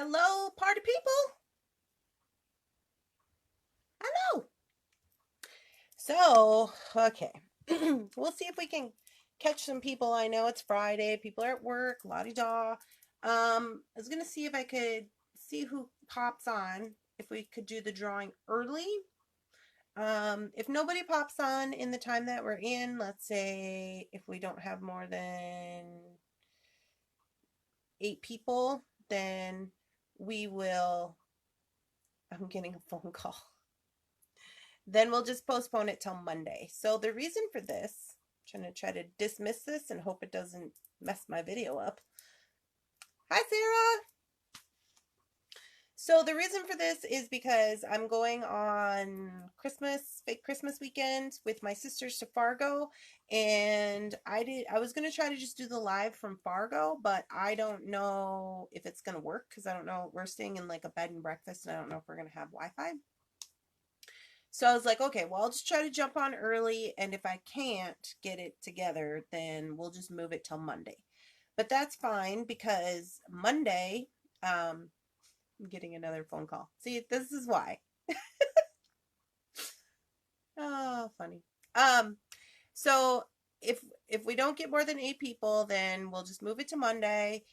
Hello, party people. Hello. So, okay. We'll see if we can catch some people. I know it's Friday. People are at work, la-di-da. I was going to see if I could see who pops on, if we could do the drawing early. If nobody pops on in the time that we're in, let's say if we don't have more than 8 people, then we will. I'm getting a phone call. Then we'll just postpone it till Monday. So the reason for this, I'm trying to try to dismiss this and hope it doesn't mess my video up. Hi, Sarah. So the reason for this is because I'm going on fake Christmas weekend with my sisters to Fargo, and I was going to try to just do the live from Fargo, but I don't know if it's going to work because I don't know. We're staying in like a bed and breakfast, and I don't know if we're going to have Wi-Fi. So I was like, okay, well, I'll just try to jump on early, and if I can't get it together, then we'll just move it till Monday. But that's fine because Monday, I'm getting another phone call. See, this is why. Oh, funny. So if we don't get more than 8 people, then we'll just move it to Monday.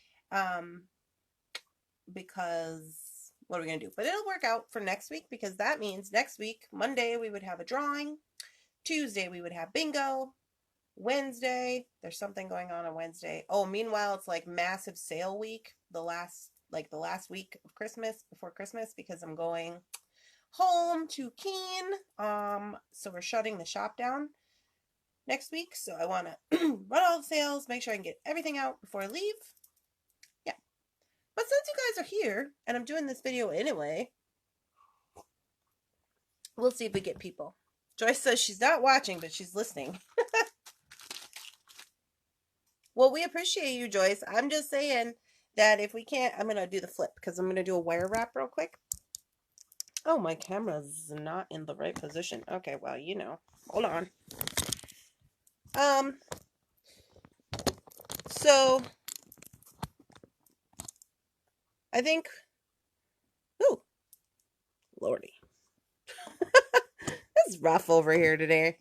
Because what are we going to do? But it'll work out for next week because that means next week, Monday, we would have a drawing. Tuesday, we would have bingo. Wednesday, there's something going on Wednesday. Oh, meanwhile, it's like massive sale week, the last week of Christmas, before Christmas, because I'm going home to Keene. So we're shutting the shop down next week. So I want to run all the sales, make sure I can get everything out before I leave. Yeah. But since you guys are here and I'm doing this video anyway, we'll see if we get people. Joyce says she's not watching, but she's listening. Well, we appreciate you, Joyce. I'm just saying that if we can't, I'm going to do the flip because I'm going to do a wire wrap real quick. Oh, my camera's not in the right position. Okay, well, you know. Hold on. So I think, ooh, Lordy. It's rough over here today.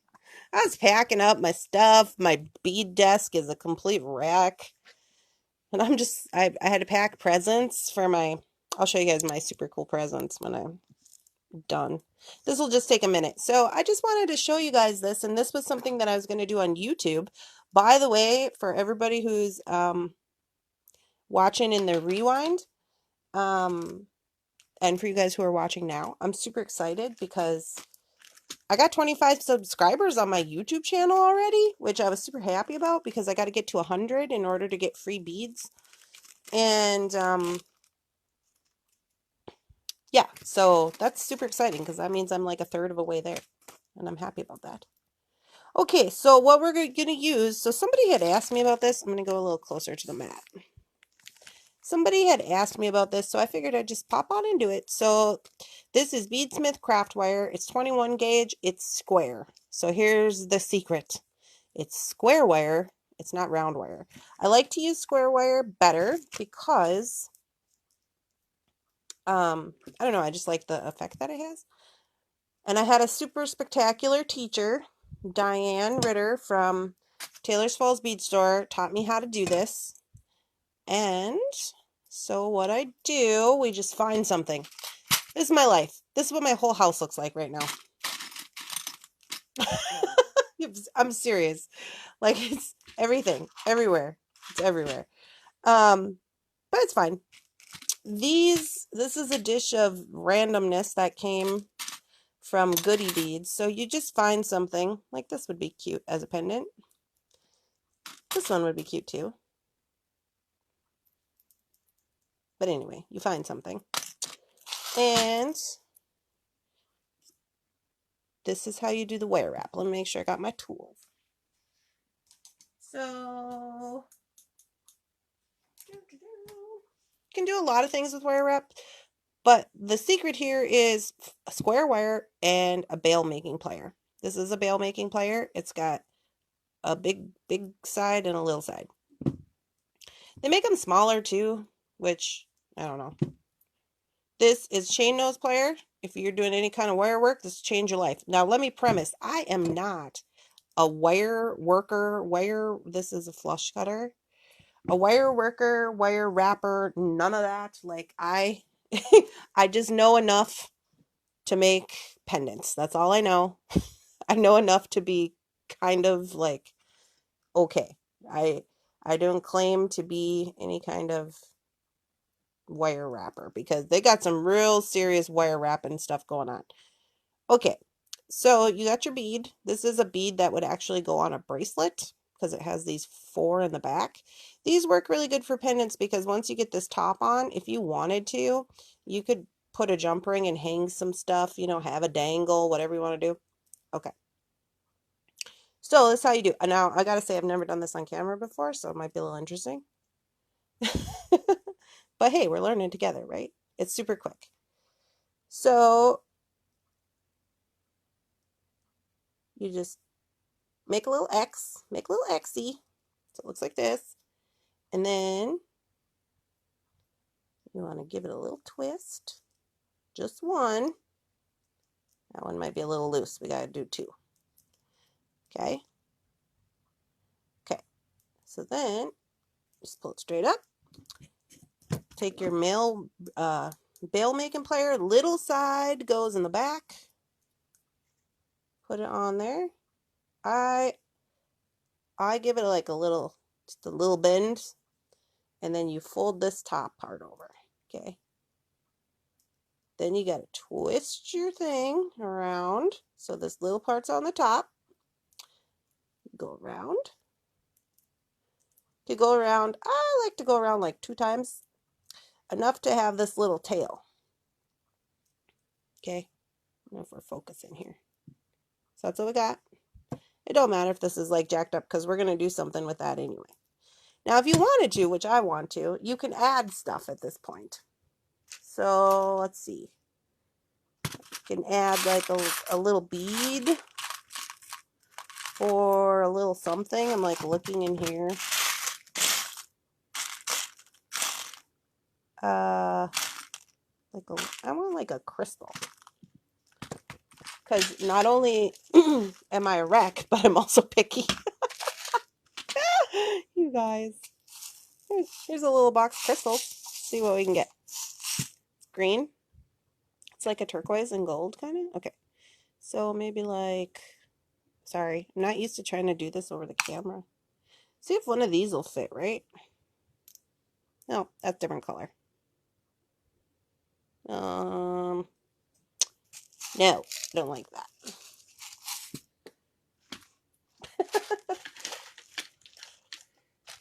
I was packing up my stuff. My bead desk is a complete wreck. And I had to pack presents for I'll show you guys my super cool presents when I'm done. This will just take a minute. So I just wanted to show you guys this, and this was something that I was going to do on YouTube. By the way, for everybody who's watching in the rewind, and for you guys who are watching now, I'm super excited because I got 25 subscribers on my YouTube channel already, which I was super happy about because I got to get to 100 in order to get free beads. And yeah, so that's super exciting because that means I'm like a third of a way there, and I'm happy about that. Okay, so what we're going to use, so somebody had asked me about this. I'm going to go a little closer to the mat. Somebody had asked me about this, so I figured I'd just pop on into it. So this is Beadsmith craft wire. It's 21 gauge. It's square. So here's the secret. It's square wire. It's not round wire. I like to use square wire better because, I don't know, I just like the effect that it has. And I had a super spectacular teacher, Diane R from Taylors Falls Bead Store, taught me how to do this. And so what I do, we just find something. This is my life. This is what my whole house looks like right now. I'm serious. Like, it's everything, everywhere. It's everywhere. But it's fine. This is a dish of randomness that came from Goody Beads. So you just find something. Like this would be cute as a pendant. This one would be cute too. But anyway, you find something. And this is how you do the wire wrap. Let me make sure I got my tools. So you can do a lot of things with wire wrap, but the secret here is a square wire and a bail making plier. This is a bail making plier. It's got a big side and a little side. They make them smaller too, which I don't know. This is chain nose plier. If you're doing any kind of wire work, this will change your life. Now, let me premise, I am not a wire worker, this is a flush cutter. A wire worker, wire wrapper, none of that. Like, I just know enough to make pendants. That's all I know. I know enough to be kind of like, okay. I don't claim to be any kind of wire wrapper because they got some real serious wire wrapping stuff going on. Okay, so you got your bead. This is a bead that would actually go on a bracelet because it has these 4 in the back. These work really good for pendants because once you get this top on, if you wanted to, you could put a jump ring and hang some stuff, you know, have a dangle, whatever you want to do. Okay. So that's how you do. Now, I gotta say, I've never done this on camera before, so it might be a little interesting. But hey, we're learning together, right? It's super quick. So you just make a little X, make a little Xy. So it looks like this. And then you want to give it a little twist. Just one. That one might be a little loose. We got to do 2. Okay. Okay. So then just pull it straight up. Take your bail making plier. Little side goes in the back. Put it on there. I give it like just a little bend. And then you fold this top part over. Okay. Then you got to twist your thing around. So this little part's on the top. Go around. To go around, I like to go around like 2 times. Enough to have this little tail. Okay. I don't know if we're focusing here. So that's what we got. It don't matter if this is like jacked up because we're going to do something with that anyway. Now, if you wanted to, which I want to, you can add stuff at this point. So let's see. You can add like a little bead or a little something. I'm like looking in here. I want like a crystal. Because not only am I a wreck, but I'm also picky. You guys. Here's a little box of crystals. See what we can get. Green. It's like a turquoise and gold kind of. Okay. So maybe like, sorry, I'm not used to trying to do this over the camera. See if one of these will fit, right? No, that's different color. No, I don't like that.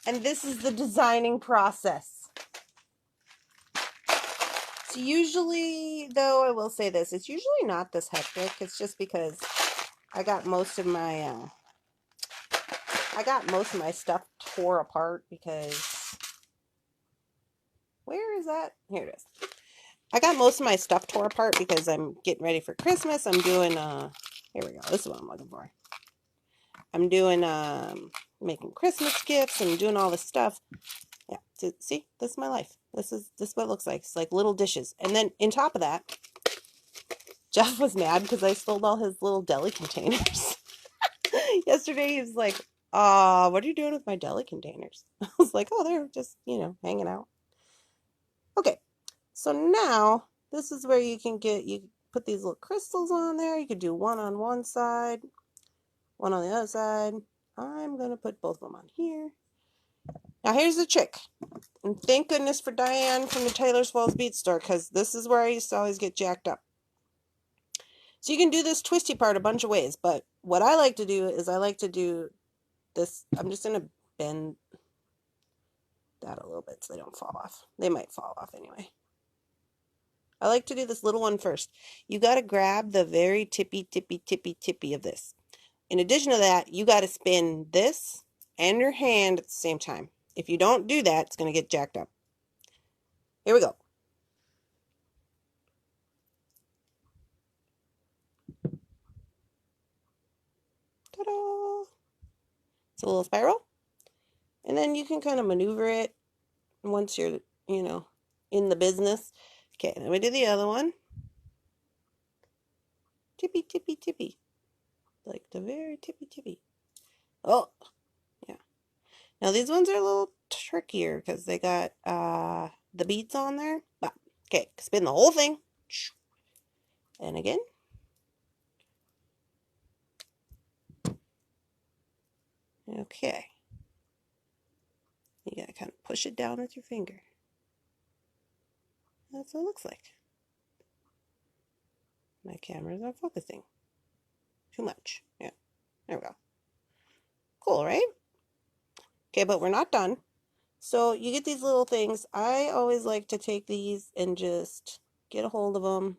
And this is the designing process. It's usually, though I will say this, it's usually not this hectic. It's just because I got most of my stuff tore apart because, where is that? Here it is. I got most of my stuff tore apart because I'm getting ready for Christmas. I'm doing, here we go. This is what I'm looking for. I'm doing, making Christmas gifts and doing all this stuff. Yeah, see, this is my life. This is what it looks like. It's like little dishes. And then on top of that, Jeff was mad because I stole all his little deli containers. Yesterday he was like, what are you doing with my deli containers? I was like, oh, they're just, hanging out. Okay, so now this is where you put these little crystals on there. You could do one on one side, one on the other side. I'm going to put both of them on here. Now here's the trick. And thank goodness for Diane from the Taylors Falls Bead Store, because this is where I used to always get jacked up. So you can do this twisty part a bunch of ways, but what I like to do is I like to do this. I'm just going to bend that a little bit so they don't fall off. They might fall off anyway. I like to do this little one first. You got to grab the very tippy of this. In addition to that, you got to spin this and your hand at the same time. If you don't do that, it's going to get jacked up. Here we go. Ta-da! It's a little spiral. And then you can kind of maneuver it once you're, in the business. Okay, then we do the other one. Tippy, tippy, tippy. Like the very tippy, tippy. Oh, yeah. Now these ones are a little trickier because they got the beads on there. But, okay, spin the whole thing. And again. Okay. You gotta kind of push it down with your finger. That's what it looks like. My camera's not focusing. Too much. Yeah. There we go. Cool, right? Okay, but we're not done. So you get these little things. I always like to take these and just get a hold of them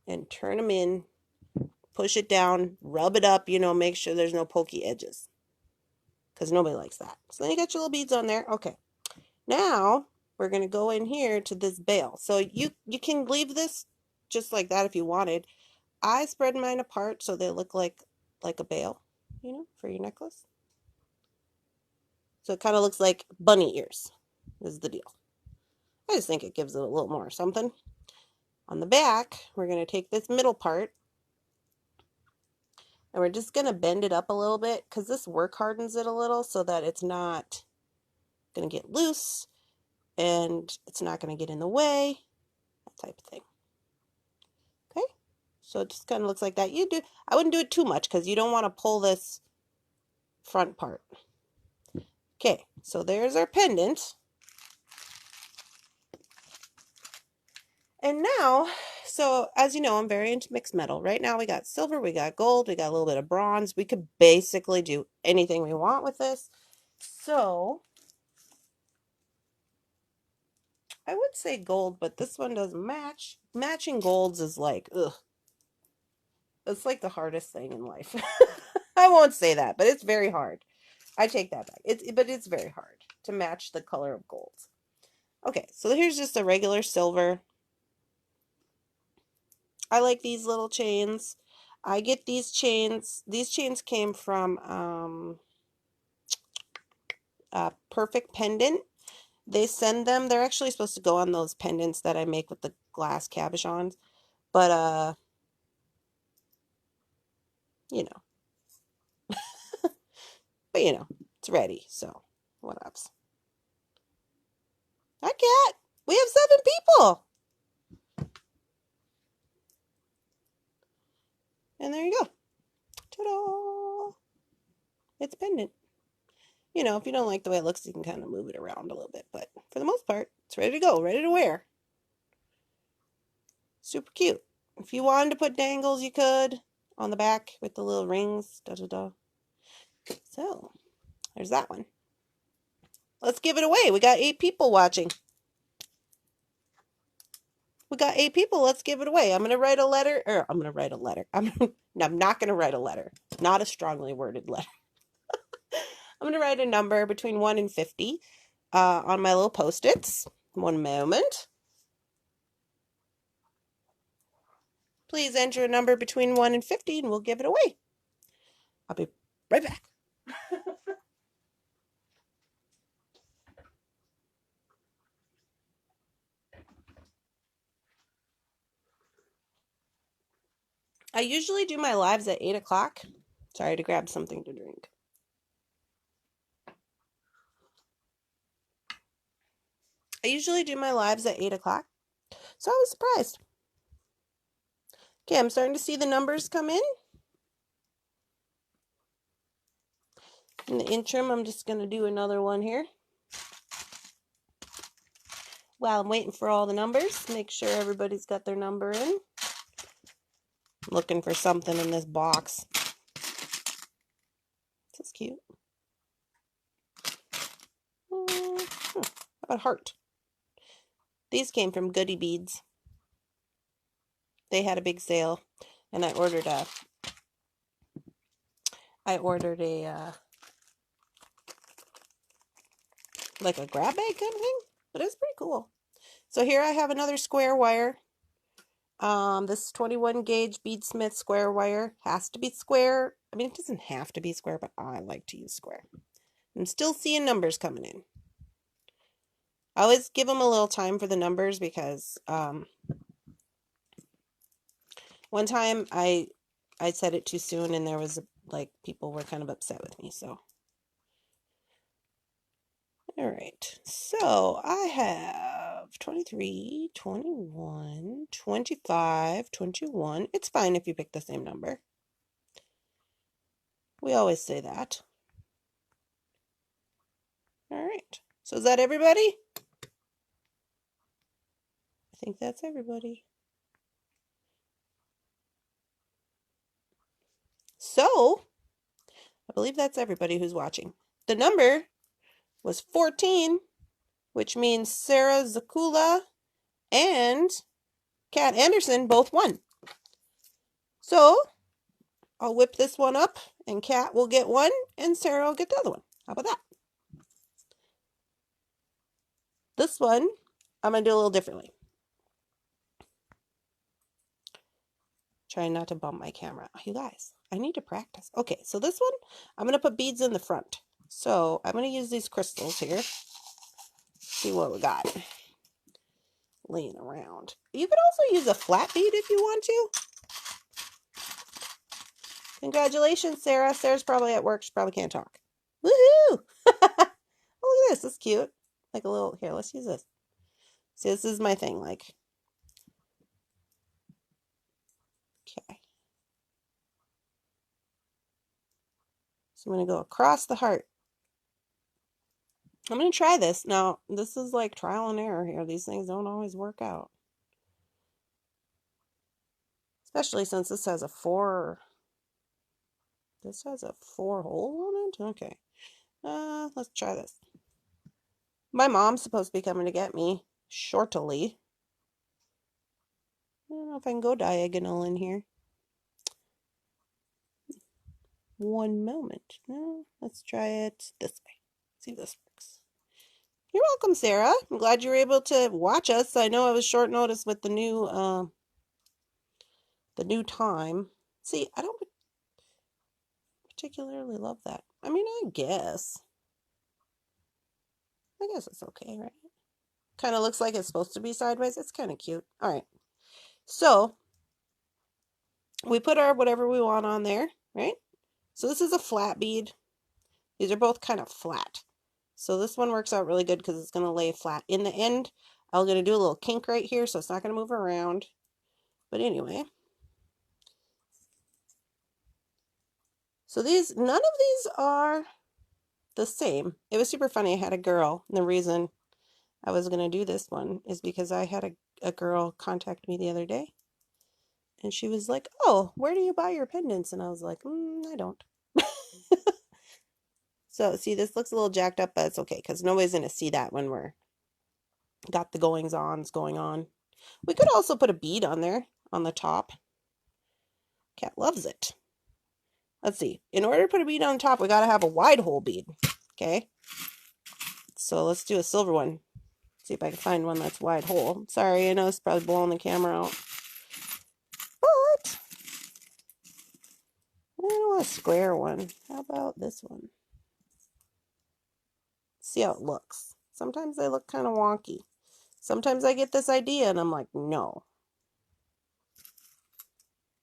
and turn them in, push it down, rub it up, you know, make sure there's no pokey edges because nobody likes that. So then you got your little beads on there. Okay. Now we're going to go in here to this bail. So you can leave this just like that if you wanted. I spread mine apart so they look like a bail, you know, for your necklace. So it kind of looks like bunny ears is the deal. I just think it gives it a little more something. On the back, we're going to take this middle part and we're just going to bend it up a little bit because this work hardens it a little so that it's not going to get loose and it's not going to get in the way, that type of thing. Okay, so it just kind of looks like that. I wouldn't do it too much because you don't want to pull this front part. Okay, so there's our pendant. And now, so as you know, I'm very into mixed metal. Right now we got silver, we got gold, we got a little bit of bronze. We could basically do anything we want with this. So I would say gold, but this one doesn't match. Matching golds is like, ugh. It's like the hardest thing in life. I won't say that, but it's very hard. I take that back. But it's very hard to match the color of golds. Okay, so here's just a regular silver. I like these little chains. I get these chains. These chains came from Perfect Pendant. They send them. They're actually supposed to go on those pendants that I make with the glass cabochons. But, you know. But, you know, it's ready. So, what else? Hi, Cat. We have 7 people. And there you go. Ta-da! It's pendant. You know, if you don't like the way it looks, you can kind of move it around a little bit. But for the most part, it's ready to go, ready to wear. Super cute. If you wanted to put dangles, you could on the back with the little rings. Da-da-da. So, there's that one. Let's give it away. We got 8 people watching. We got 8 people. Let's give it away. I'm going to write a letter. I'm going to write a letter. I'm not going to write a letter. Not a strongly worded letter. I'm going to write a number between 1 and 50 on my little Post-its. One moment. Please enter a number between 1 and 50 and we'll give it away. I'll be right back. I usually do my lives at 8 o'clock. Sorry to grab something to drink. I usually do my lives at 8 o'clock. So I was surprised. Okay, I'm starting to see the numbers come in. In the interim, I'm just going to do another one here. While I'm waiting for all the numbers, make sure everybody's got their number in. I'm looking for something in this box. This is cute. How about heart? These came from Goody Beads. They had a big sale, and I ordered a like a grab bag kind of thing, but it's pretty cool. So here I have another square wire. This 21 gauge beadsmith square wire has to be square. I mean, it doesn't have to be square, but I like to use square. I'm still seeing numbers coming in. I always give them a little time for the numbers because one time I said it too soon and there was like people were kind of upset with me, so. All right, so I have 23, 21, 25, 21. It's fine if you pick the same number. We always say that. All right, so is that everybody? I think that's everybody. So, I believe that's everybody who's watching. The number was 14, which means Sarah Zakula and Kat Anderson both won. So, I'll whip this one up, and Kat will get one, and Sarah will get the other one. How about that? This one, I'm going to do a little differently. Trying not to bump my camera. You guys, I need to practice. Okay, so this one, I'm going to put beads in the front. So, I'm going to use these crystals here. See what we got laying around. You could also use a flat bead if you want to. Congratulations, Sarah. Sarah's probably at work. She probably can't talk. Woohoo! Oh, look at this. This is cute. Like a little, here, let's use this. See, this is my thing, like. Okay. So I'm going to go across the heart. I'm going to try this. Now, this is like trial and error here. These things don't always work out. Especially since this has a 4. This has a 4 hole on it? Okay. Let's try this. My mom's supposed to be coming to get me shortly. I don't know if I can go diagonal in here. One moment. No, let's try it this way. See if this works. You're welcome, Sarah. I'm glad you were able to watch us. I know it was short notice with the new time. See, I don't particularly love that. I mean, I guess it's okay, right? Kind of looks like it's supposed to be sideways. It's kind of cute. All right. So, we put our whatever we want on there, right? So this is a flat bead. These are both kind of flat. So this one works out really good because it's going to lay flat. In the end, I'm going to do a little kink right here, so it's not going to move around. But anyway. So none of these are the same. It was super funny. I had a girl, and the reason I was going to do this one is because I had a girl contact me the other day. And she was like, oh, where do you buy your pendants? And I was like, I don't. So, see, this looks a little jacked up, but it's okay, because nobody's going to see that when we're got the goings-ons going on. We could also put a bead on there, on the top. Cat loves it. Let's see. In order to put a bead on top, we got to have a wide hole bead. Okay? So, let's do a silver one. See if I can find one that's wide hole. Sorry, I know it's probably blowing the camera out. But I don't want a square one. How about this one? See how it looks. Sometimes they look kind of wonky. Sometimes I get this idea and I'm like, no.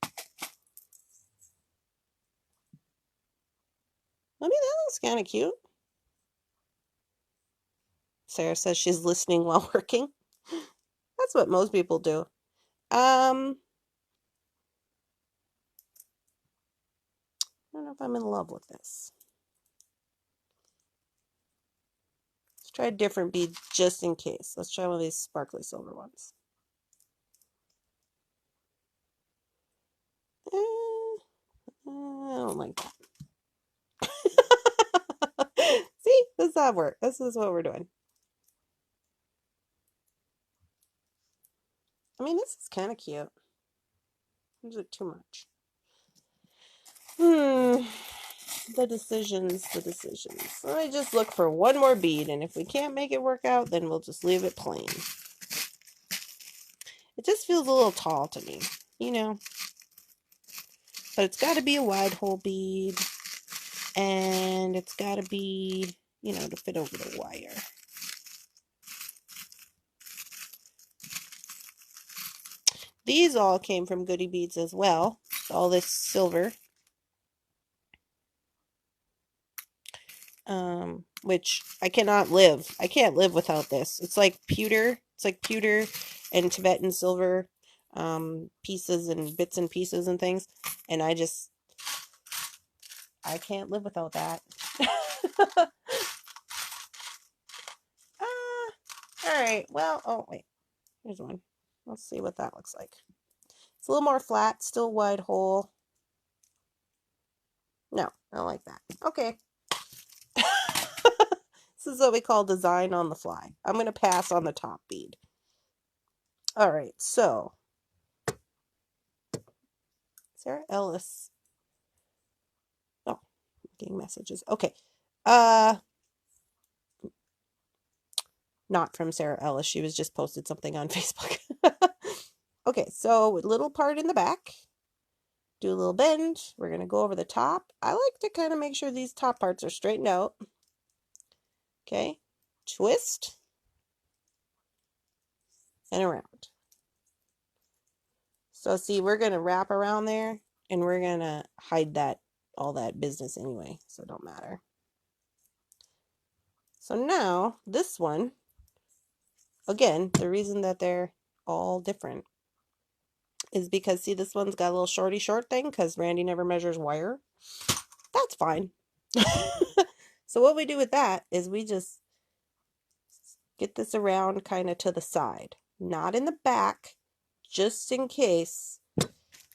I mean, that looks kind of cute. Sarah says she's listening while working. That's what most people do. I don't know if I'm in love with this. Let's try a different bead just in case. Let's try one of these sparkly silver ones. I don't like that. See, this is how it works. This is what we're doing. I mean, this is kind of cute. Is it too much? The decisions. So I just look for one more bead, and if we can't make it work out, then we'll just leave it plain. It just feels a little tall to me, you know. But it's got to be a wide hole bead, and it's got to be, you know, to fit over the wire. These all came from Goody Beads as well. All this silver. Which I cannot live. I can't live without this. It's like pewter. It's like pewter and Tibetan silver pieces and bits and pieces and things. And I can't live without that. Alright, well, oh wait. Here's one. Let's see what that looks like. It's a little more flat, still wide hole. No, I don't like that. Okay. This is what we call design on the fly. I'm going to pass on the top bead. Alright, so Sarah Ellis. Oh, I'm getting messages. Okay. Not from Sarah Ellis. She was just posted something on Facebook. Okay, so little part in the back. Do a little bend. We're going to go over the top. I like to kind of make sure these top parts are straightened out. Okay. Twist. And around. So see, we're going to wrap around there. And we're going to hide all that business anyway. So it don't matter. So now, this one. Again, the reason that they're all different is because, see, this one's got a little short thing because Randy never measures wire. That's fine. So what we do with that is we just get this around kind of to the side. Not in the back, just in case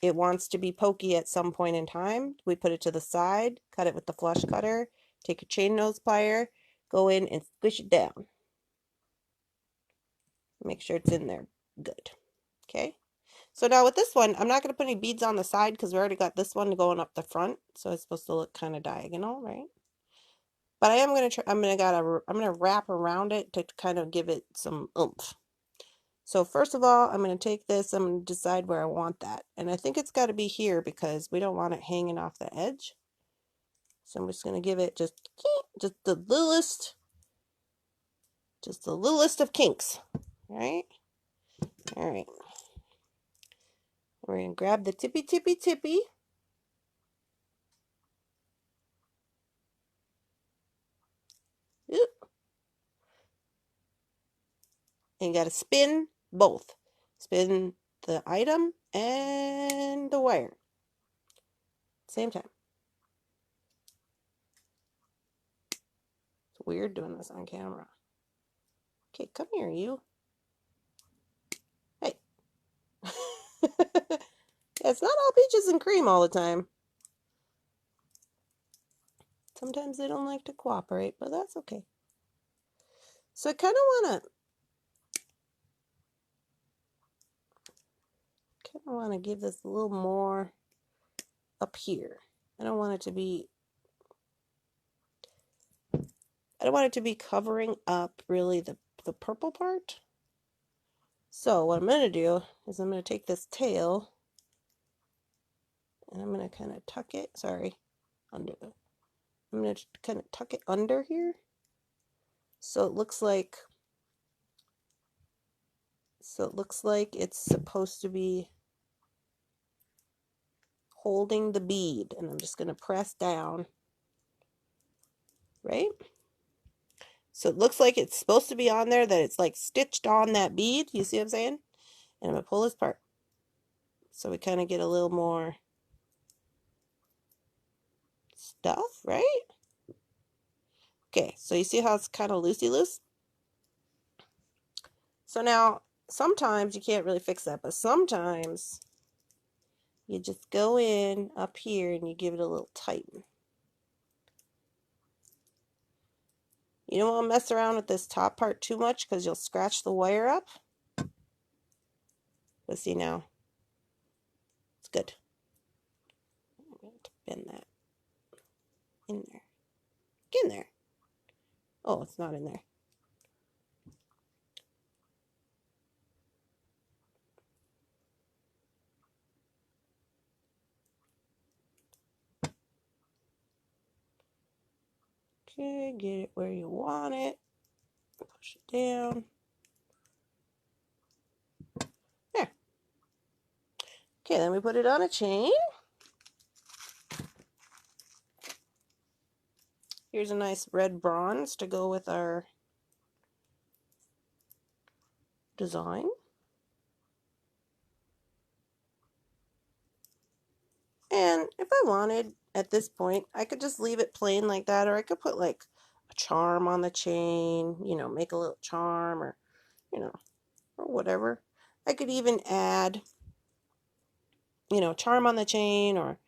it wants to be pokey at some point in time. We put it to the side, cut it with the flush cutter, take a chain nose plier, go in and squish it down. Make sure it's in there good. Okay. So now with this one, I'm not going to put any beads on the side because we already got this one going up the front. So it's supposed to look kind of diagonal, right? But I am going to try, I'm going to wrap around it to kind of give it some oomph. So first of all, I'm going to take this, I'm going to decide where I want that. And I think it's got to be here because we don't want it hanging off the edge. So I'm just going to give it just the littlest of kinks. All right. All right. We're going to grab the tippy. Oop. And you got to spin both. Spin the item and the wire. Same time. It's weird doing this on camera. Okay, come here, you. Hey. It's not all peaches and cream all the time. Sometimes they don't like to cooperate, but that's okay. So I kind of want to give this a little more up here. I don't want it to be covering up really the purple part. So what I'm going to do is I'm going to take this tail and I'm going to kind of tuck it, under. I'm going to kind of tuck it under here. So it looks like it's supposed to be holding the bead, and I'm just going to press down, right? So it looks like it's supposed to be on there, that it's like stitched on that bead. You see what I'm saying? And I'm going to pull this part. So we kind of get a little more stuff, right? Okay, so you see how it's kind of loosey-loose? So now, sometimes you can't really fix that, but sometimes you just go in up here and you give it a little tighten. You don't want to mess around with this top part too much because you'll scratch the wire up. But see now, it's good. I'm going to bend that in there. Get in there. Oh, it's not in there. Okay, get it where you want it. Push it down. There. Okay, then we put it on a chain. Here's a nice red bronze to go with our design. And if I wanted, at this point, I could just leave it plain like that, or I could put like a charm on the chain, you know, make a little charm, or, you know, or whatever. I could even add, you know, charm on the chain, or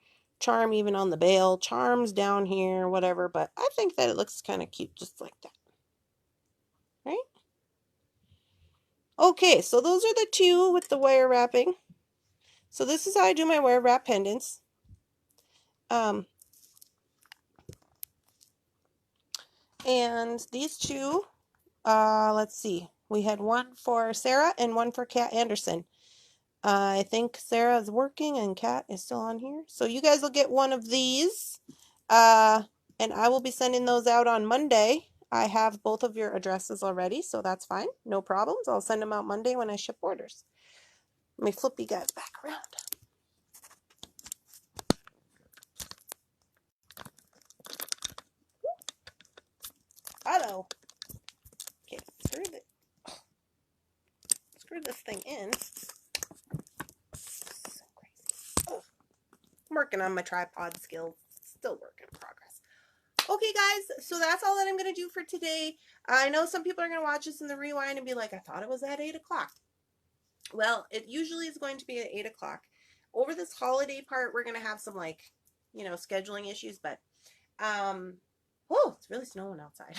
charm even on the bail, charms down here, whatever, but I think that it looks kind of cute just like that. Right? Okay, so those are the two with the wire wrapping. So this is how I do my wire wrap pendants. And these two, let's see, we had one for Sarah and one for Kat Anderson. I think Sarah is working and Kat is still on here. So you guys will get one of these. And I will be sending those out on Monday. I have both of your addresses already, so that's fine. No problems. I'll send them out Monday when I ship orders. Let me flip you guys back around. Hello. Okay, screw this thing in. So crazy. Oh, I'm working on my tripod skills. Still work in progress. Okay, guys, so that's all that I'm going to do for today. I know some people are going to watch this in the rewind and be like, I thought it was at 8 o'clock. Well, it usually is going to be at 8 o'clock. Over this holiday part, we're going to have some, like, you know, scheduling issues, but, oh, it's really snowing outside.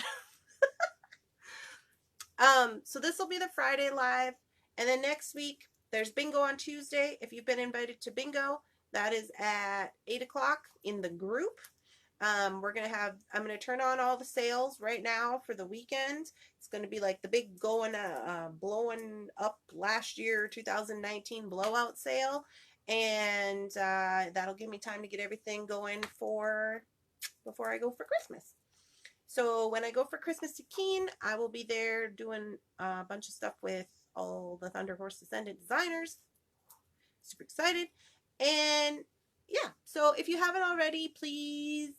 So this will be the Friday live, and then next week, there's bingo on Tuesday. If you've been invited to bingo, that is at 8 o'clock in the group. I'm going to turn on all the sales right now for the weekend. It's going to be like the big blowing up last year, 2019 blowout sale. And that'll give me time to get everything going before I go for Christmas. So when I go for Christmas to Keene, I will be there doing a bunch of stuff with all the Thunder Horse Descendant designers. Super excited. And yeah, so if you haven't already, please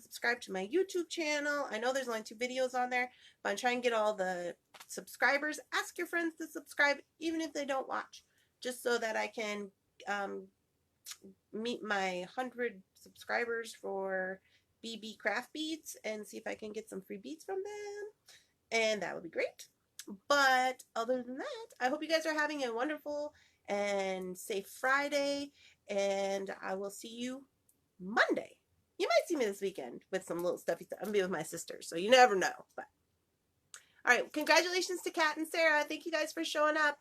subscribe to my YouTube channel. I know there's only 2 videos on there, but I'm trying to get all the subscribers. Ask your friends to subscribe, even if they don't watch, just so that I can meet my 100 subscribers for BB Craft Beads and see if I can get some free beads from them. And that would be great. But other than that, I hope you guys are having a wonderful and safe Friday, and I will see you Monday. You might see me this weekend with some little stuffy stuff. I'm going to be with my sister, so you never know. But all right, congratulations to Kat and Sarah. Thank you guys for showing up.